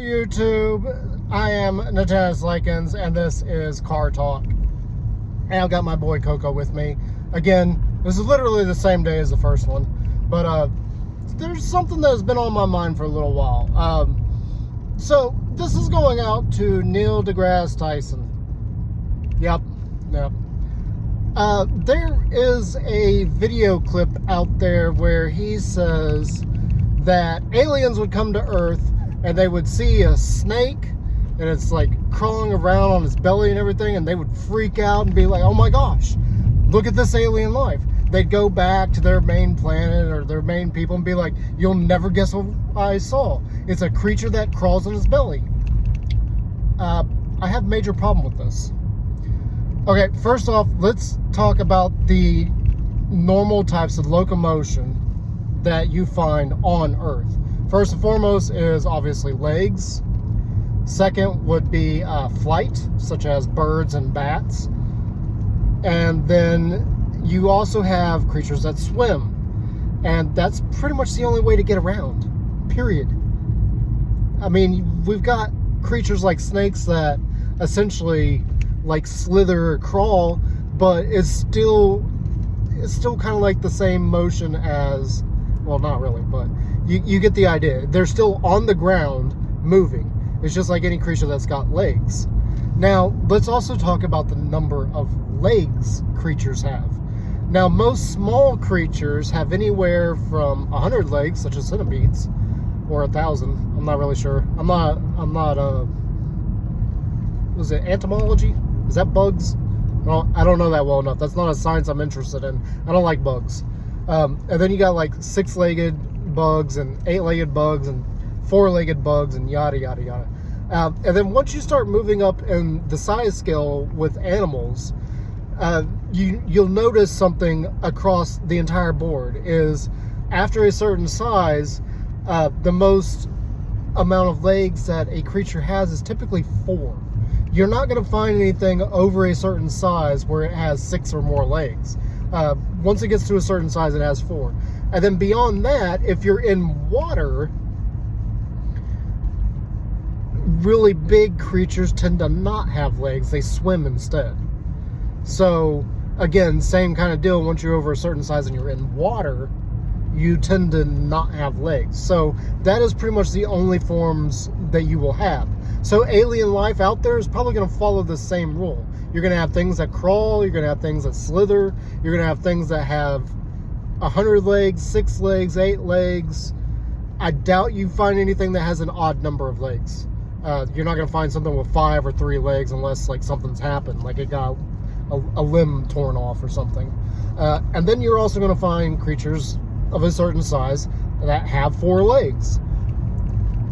YouTube. I am Natanis Likens, and this is CarTalk. And I've got my boy Coco with me. Again, this is literally the same day as the first one, but there's something that's been on my mind for a little while. So this is going out to Neil deGrasse Tyson. Yep. There is a video clip out there where he says that aliens would come to Earth and they would see a snake and it's like crawling around on its belly and everything, and they would freak out and be like, oh my gosh, look at this alien life. They'd go back to their main planet or their main people and be like, you'll never guess what I saw. It's a creature that crawls on its belly. I have a major problem with this. Okay, first off, let's talk about the normal types of locomotion that you find on Earth. First and foremost is obviously legs. Second would be flight, such as birds and bats. And then you also have creatures that swim. And that's pretty much the only way to get around, period. I mean, we've got creatures like snakes that essentially like slither or crawl, but it's still kind of like the same motion as, well, not really, but you get the idea. They're still on the ground moving. It's just like any creature that's got legs. Now, let's also talk about the number of legs creatures have. Now, most small creatures have anywhere from 100 legs, such as centipedes, or 1,000. I'm not really sure. I'm not was it entomology? Is that bugs? Well, I don't know that well enough. That's not a science I'm interested in. I don't like bugs. And then you got like 6-legged bugs and 8-legged bugs and 4-legged bugs and yada, yada, yada. And then once you start moving up in the size scale with animals, you'll notice something across the entire board is after a certain size, the most amount of legs that a creature has is typically 4. You're not going to find anything over a certain size where it has 6 or more legs. Once it gets to a certain size, it has 4. And then beyond that, if you're in water, really big creatures tend to not have legs. They swim instead. So, again, same kind of deal. Once you're over a certain size and you're in water, you tend to not have legs. So that is pretty much the only forms that you will have. So alien life out there is probably going to follow the same rule. You're going to have things that crawl, you're going to have things that slither, you're going to have things that have 100 legs, 6 legs, 8 legs. I doubt you find anything that has an odd number of legs. You're not going to find something with 5 or 3 legs unless like something's happened, like it got a limb torn off or something. And then you're also going to find creatures of a certain size that have 4 legs.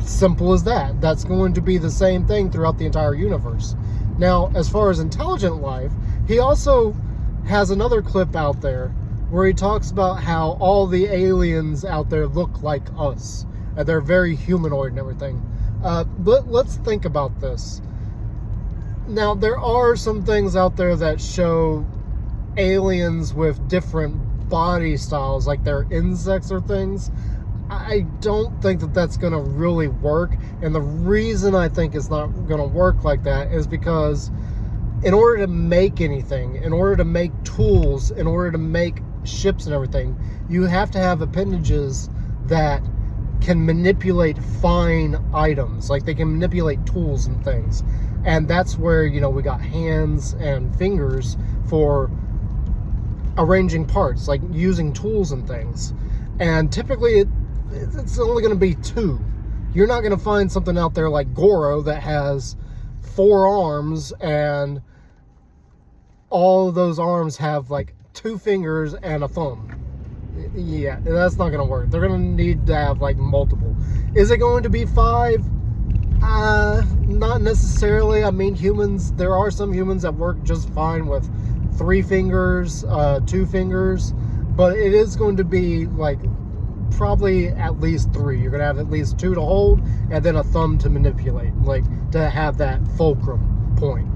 Simple as that. That's going to be the same thing throughout the entire universe. Now, as far as intelligent life, he also has another clip out there where he talks about how all the aliens out there look like us. And they're very humanoid and everything. But let's think about this. Now, there are some things out there that show aliens with different body styles, like they're insects or things. I don't think that that's going to really work. And the reason I think it's not going to work like that is because in order to make anything, in order to make tools, in order to make ships and everything, you have to have appendages that can manipulate fine items. Like they can manipulate tools and things. And that's where, we got hands and fingers for arranging parts, like using tools and things. And typically it's only going to be 2. You're not going to find something out there like Goro that has 4 arms and all of those arms have like 2 fingers and a thumb. Yeah, that's not going to work. They're going to need to have like multiple. Is it going to be 5? Not necessarily. I mean, humans, there are some humans that work just fine with 3 fingers, 2 fingers, but it is going to be like probably at least 3. You're going to have at least 2 to hold and then a thumb to manipulate, like to have that fulcrum point.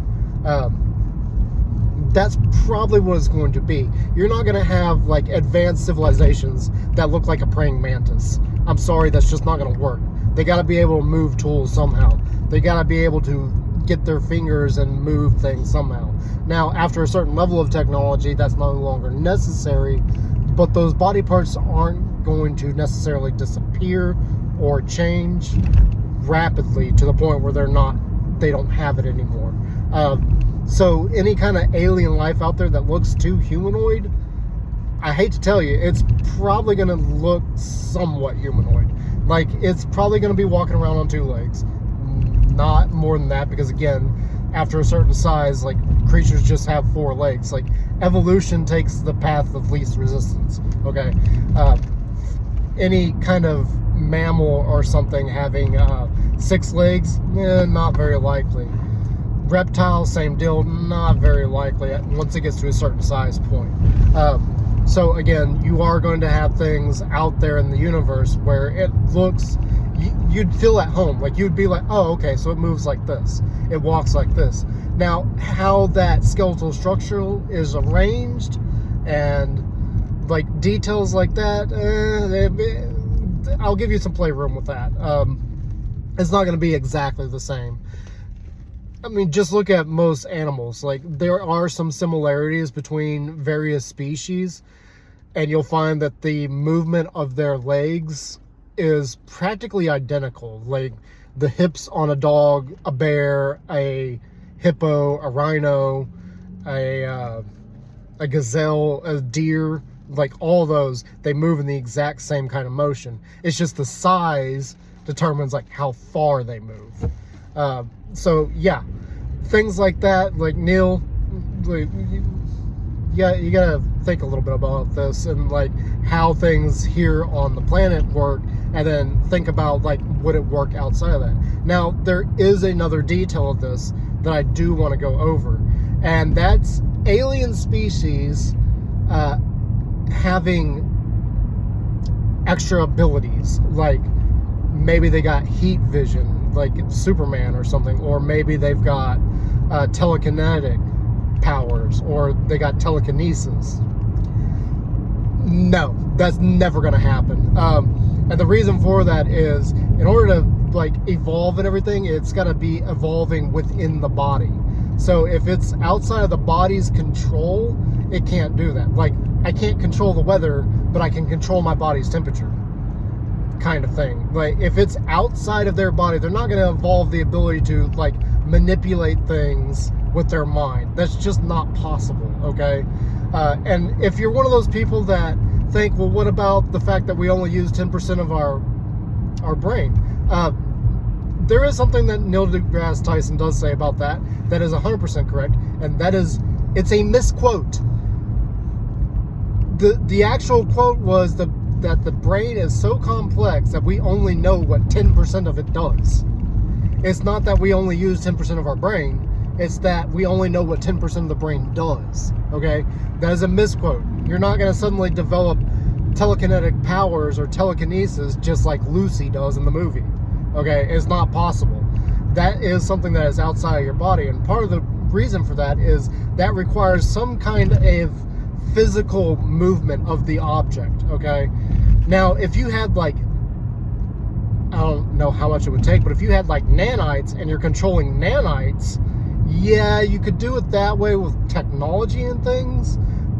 That's probably what it's going to be. You're not going to have like advanced civilizations that look like a praying mantis. I'm sorry, that's just not going to work. They got to be able to move tools somehow. They got to be able to get their fingers and move things somehow. Now, after a certain level of technology, that's no longer necessary, but those body parts aren't going to necessarily disappear or change rapidly to the point where they don't have it anymore. So any kind of alien life out there that looks too humanoid, I hate to tell you, it's probably going to look somewhat humanoid. Like, it's probably going to be walking around on 2 legs. Not more than that, because again, after a certain size, like, creatures just have 4 legs. Like, evolution takes the path of least resistance, okay? Any kind of mammal or something having 6 legs, not very likely. Reptiles, same deal, not very likely once it gets to a certain size point. So again, you are going to have things out there in the universe where it looks, you'd feel at home. Like, you'd be like, oh, okay, so it moves like this. It walks like this. Now, how that skeletal structure is arranged and like details like that, I'll give you some playroom with that. It's not going to be exactly the same. I mean, just look at most animals. Like, there are some similarities between various species, and you'll find that the movement of their legs is practically identical. Like, the hips on a dog, a bear, a hippo, a rhino, a gazelle, a deer, like all those, they move in the exact same kind of motion. It's just the size determines like how far they move. So yeah, things like that, like Neil, like, you gotta think a little bit about this and like how things here on the planet work, and then think about like, would it work outside of that? Now, there is another detail of this that I do want to go over, and that's alien species having extra abilities. Like, maybe they got heat vision, like Superman or something, or maybe they've got telekinetic powers, or they got telekinesis. No, that's never going to happen. And the reason for that is, in order to like evolve and everything, it's got to be evolving within the body. So if it's outside of the body's control, it can't do that. Like, I can't control the weather, but I can control my body's temperature, kind of thing. Like, if it's outside of their body, they're not going to evolve the ability to like manipulate things with their mind. That's just not possible, okay? And if you're one of those people that think, well, what about the fact that we only use 10% of our brain? There is something that Neil deGrasse Tyson does say about that is 100% correct, and that is, it's a misquote. The actual quote was that the brain is so complex that we only know what 10% of it does. It's not that we only use 10% of our brain, it's that we only know what 10% of the brain does, okay? That is a misquote. You're not going to suddenly develop telekinetic powers or telekinesis just like Lucy does in the movie, okay? It's not possible. That is something that is outside of your body, and part of the reason for that is that requires some kind of physical movement of the object, okay? Now, if you had like, I don't know how much it would take, but if you had like nanites and you're controlling nanites, yeah, you could do it that way with technology and things,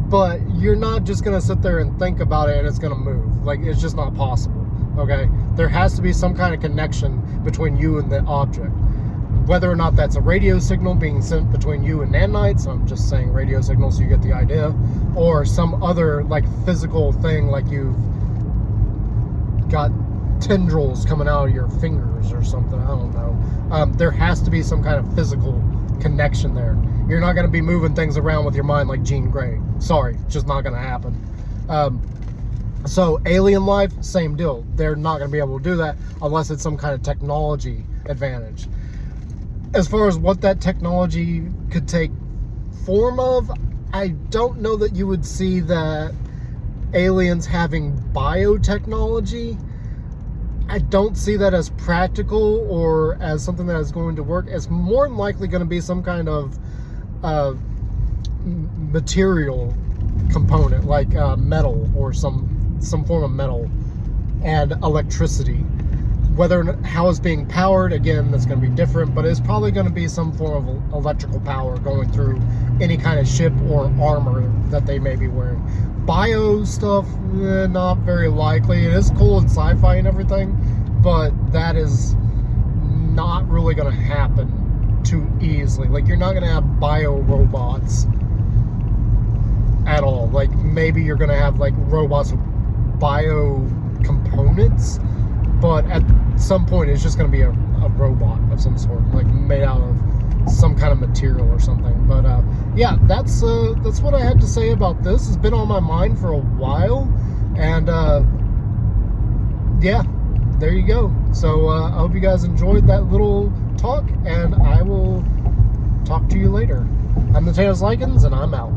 but you're not just going to sit there and think about it and it's going to move. Like, it's just not possible, okay? There has to be some kind of connection between you and the object. Whether or not that's a radio signal being sent between you and nanites, I'm just saying radio signal so you get the idea, or some other like physical thing, like you've got tendrils coming out of your fingers or something, I don't know. There has to be some kind of physical connection there. You're not going to be moving things around with your mind like Jean Grey. Sorry, it's just not going to happen. So alien life, same deal. They're not going to be able to do that unless it's some kind of technology advantage. As far as what that technology could take form of, I don't know that you would see that aliens having biotechnology. I don't see that as practical or as something that is going to work. It's more than likely going to be some kind of material component, like metal or some form of metal and electricity how it's being powered, again, that's going to be different, but it's probably going to be some form of electrical power going through any kind of ship or armor that they may be wearing. Bio stuff, not very likely. It is cool and sci-fi and everything, but that is not really going to happen too easily. Like, you're not going to have bio robots at all. Like, maybe you're going to have like robots with bio components, but at some point it's just going to be a robot of some sort, like made out of some kind of material or something. But yeah, that's what I had to say about this. It's been on my mind for a while, and yeah, there you go. So I hope you guys enjoyed that little talk, and I will talk to you later. I'm the Tails Likens, and I'm out.